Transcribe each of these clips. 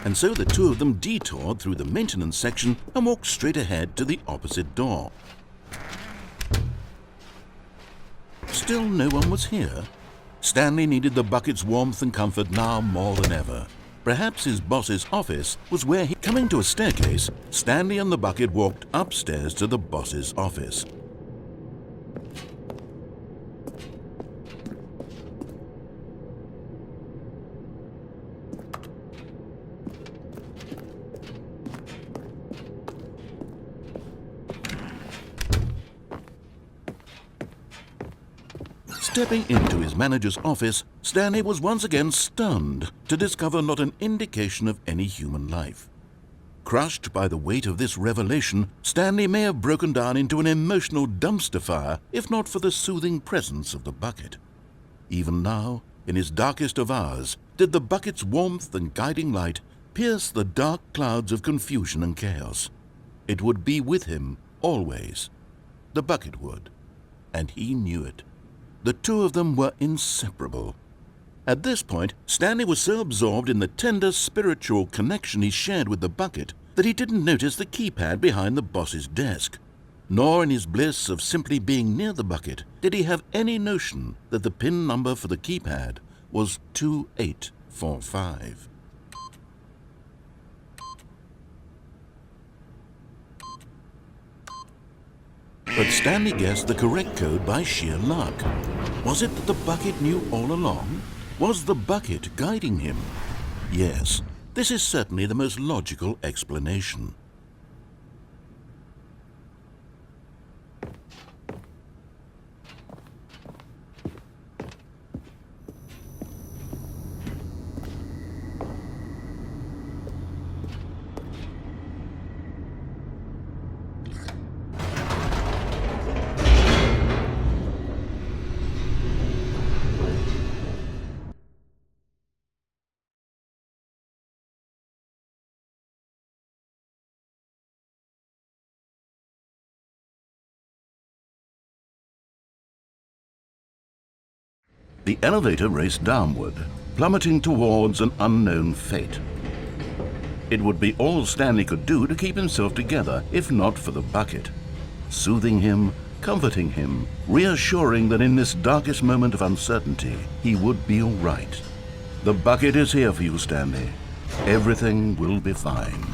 and so the two of them detoured through the maintenance section and walked straight ahead to the opposite door. Still no one was here. Stanley needed the bucket's warmth and comfort now more than ever. Perhaps his boss's office was where he... Coming to a staircase, Stanley and the bucket walked upstairs to the boss's office. Stepping into his manager's office, Stanley was once again stunned to discover not an indication of any human life. Crushed by the weight of this revelation, Stanley may have broken down into an emotional dumpster fire if not for the soothing presence of the bucket. Even now, in his darkest of hours, did the bucket's warmth and guiding light pierce the dark clouds of confusion and chaos. It would be with him always. The bucket would, and he knew it. The two of them were inseparable. At this point, Stanley was so absorbed in the tender spiritual connection he shared with the bucket that he didn't notice the keypad behind the boss's desk. Nor in his bliss of simply being near the bucket did he have any notion that the PIN number for the keypad was 2845. But Stanley guessed the correct code by sheer luck. Was it that the bucket knew all along? Was the bucket guiding him? Yes, this is certainly the most logical explanation. The elevator raced downward, plummeting towards an unknown fate. It would be all Stanley could do to keep himself together, if not for the bucket. Soothing him, comforting him, reassuring that in this darkest moment of uncertainty, he would be all right. The bucket is here for you, Stanley. Everything will be fine.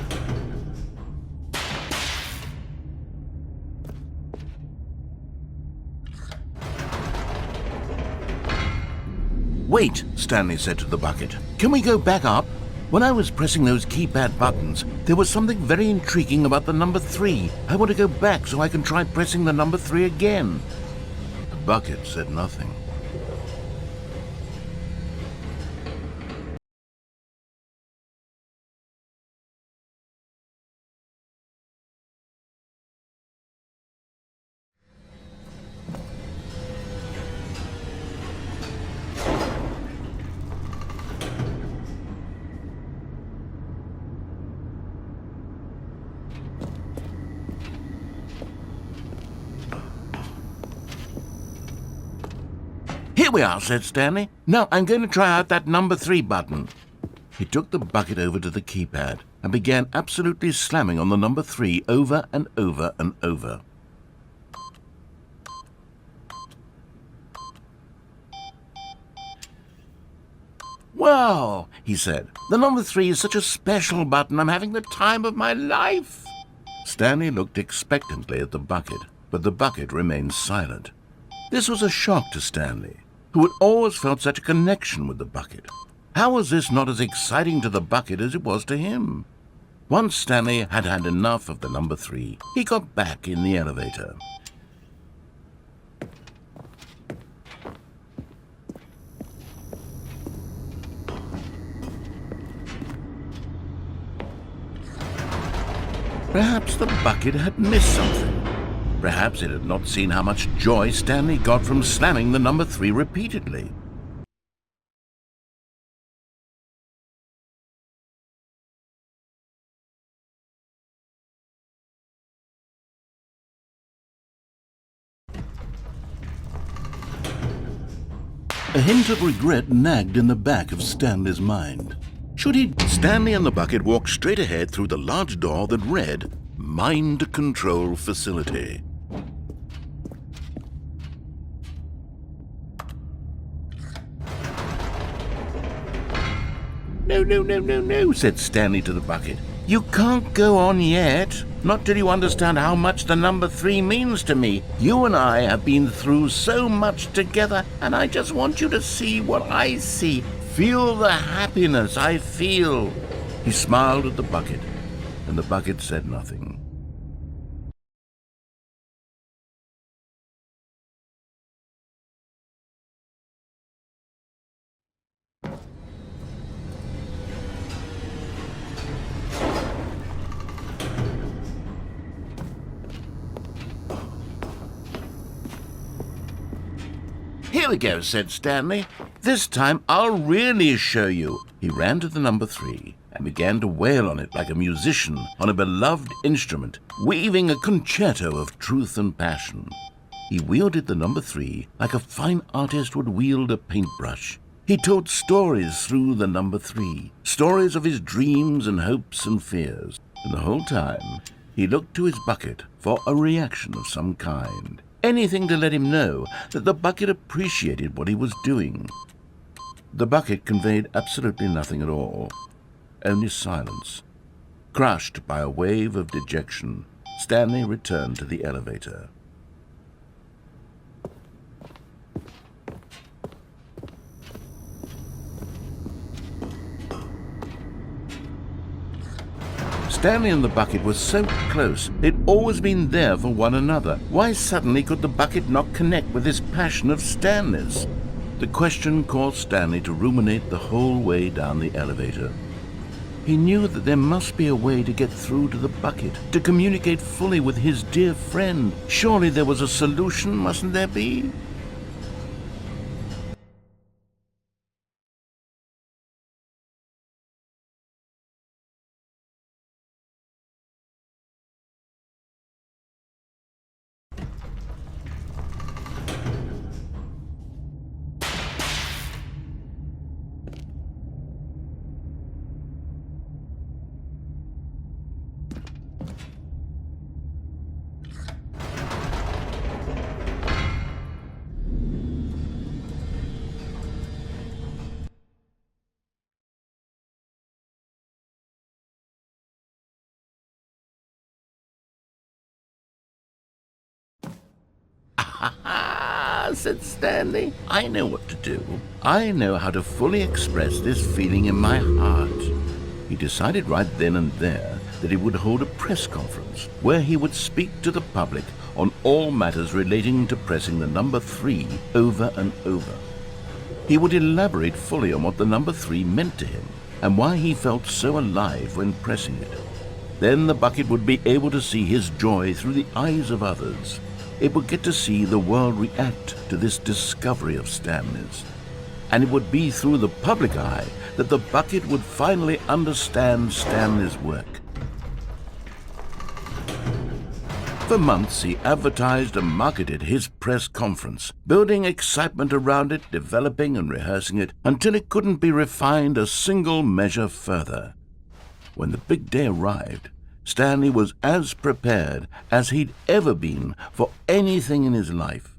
"Wait," Stanley said to the bucket. "Can we go back up? When I was pressing those keypad buttons, there was something very intriguing about the number 3. I want to go back so I can try pressing the number 3 again." The bucket said nothing. "Here we are," said Stanley. "Now I'm going to try out that number 3 button." He took the bucket over to the keypad and began absolutely slamming on the number 3 over and over and over. "Wow," he said. "The number 3 is such a special button. I'm having the time of my life." Stanley looked expectantly at the bucket, but the bucket remained silent. This was a shock to Stanley, who had always felt such a connection with the bucket. How was this not as exciting to the bucket as it was to him? Once Stanley had had enough of the number 3, he got back in the elevator. Perhaps the bucket had missed something. Perhaps it had not seen how much joy Stanley got from slamming the number 3 repeatedly. A hint of regret nagged in the back of Stanley's mind. Stanley and the bucket walked straight ahead through the large door that read, Mind Control Facility. No, said Stanley to the bucket. You can't go on yet. Not till you understand how much the number 3 means to me. You and I have been through so much together, and I just want you to see what I see. Feel the happiness I feel. He smiled at the bucket, and the bucket said nothing. Here we go, said Stanley. This time I'll really show you. He ran to the number 3 and began to wail on it like a musician on a beloved instrument, weaving a concerto of truth and passion. He wielded the number 3 like a fine artist would wield a paintbrush. He told stories through the number 3, stories of his dreams and hopes and fears. And the whole time, he looked to his bucket for a reaction of some kind. Anything to let him know that the bucket appreciated what he was doing. The bucket conveyed absolutely nothing at all, only silence. Crushed by a wave of dejection, Stanley returned to the elevator. Stanley and the bucket were so close. They'd always been there for one another. Why suddenly could the bucket not connect with this passion of Stanley's? The question caused Stanley to ruminate the whole way down the elevator. He knew that there must be a way to get through to the bucket, to communicate fully with his dear friend. Surely there was a solution, mustn't there be? "Ha!" said Stanley. "I know what to do. I know how to fully express this feeling in my heart." He decided right then and there that he would hold a press conference where he would speak to the public on all matters relating to pressing the number 3 over and over. He would elaborate fully on what the number 3 meant to him and why he felt so alive when pressing it. Then the bucket would be able to see his joy through the eyes of others. It would get to see the world react to this discovery of Stanley's. And it would be through the public eye that the bucket would finally understand Stanley's work. For months, he advertised and marketed his press conference, building excitement around it, developing and rehearsing it, until it couldn't be refined a single measure further. When the big day arrived, Stanley was as prepared as he'd ever been for anything in his life.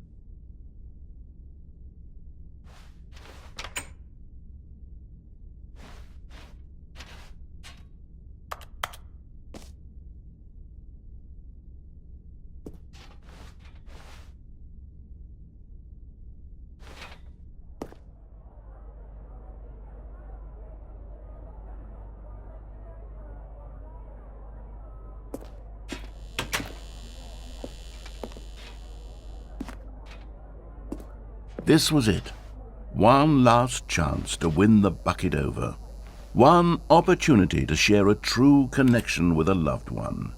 This was it. One last chance to win the bucket over. One opportunity to share a true connection with a loved one.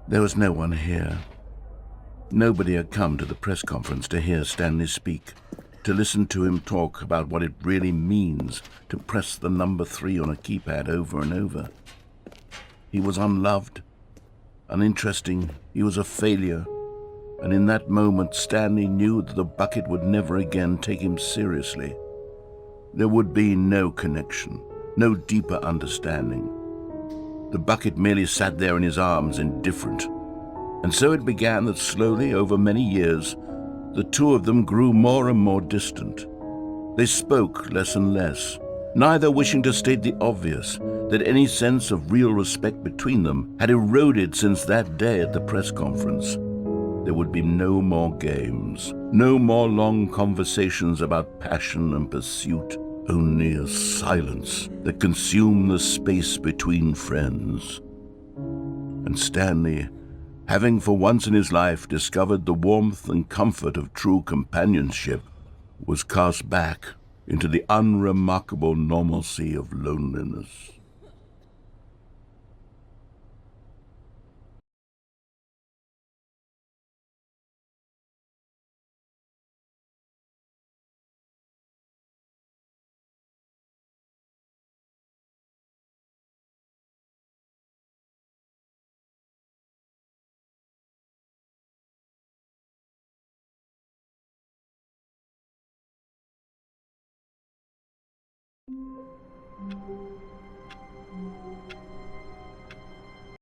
There was no one here. Nobody had come to the press conference to hear Stanley speak. to listen to him talk about what it really means to press the number 3 on a keypad over and over. He was unloved, uninteresting, he was a failure, and in that moment Stanley knew that the bucket would never again take him seriously. There would be no connection, no deeper understanding. The bucket merely sat there in his arms, indifferent. And so it began that slowly, over many years, the two of them grew more and more distant. They spoke less and less, neither wishing to state the obvious, that any sense of real respect between them had eroded since that day at the press conference. There would be no more games, no more long conversations about passion and pursuit, only a silence that consumed the space between friends. And Stanley, having for once in his life discovered the warmth and comfort of true companionship, was cast back into the unremarkable normalcy of loneliness.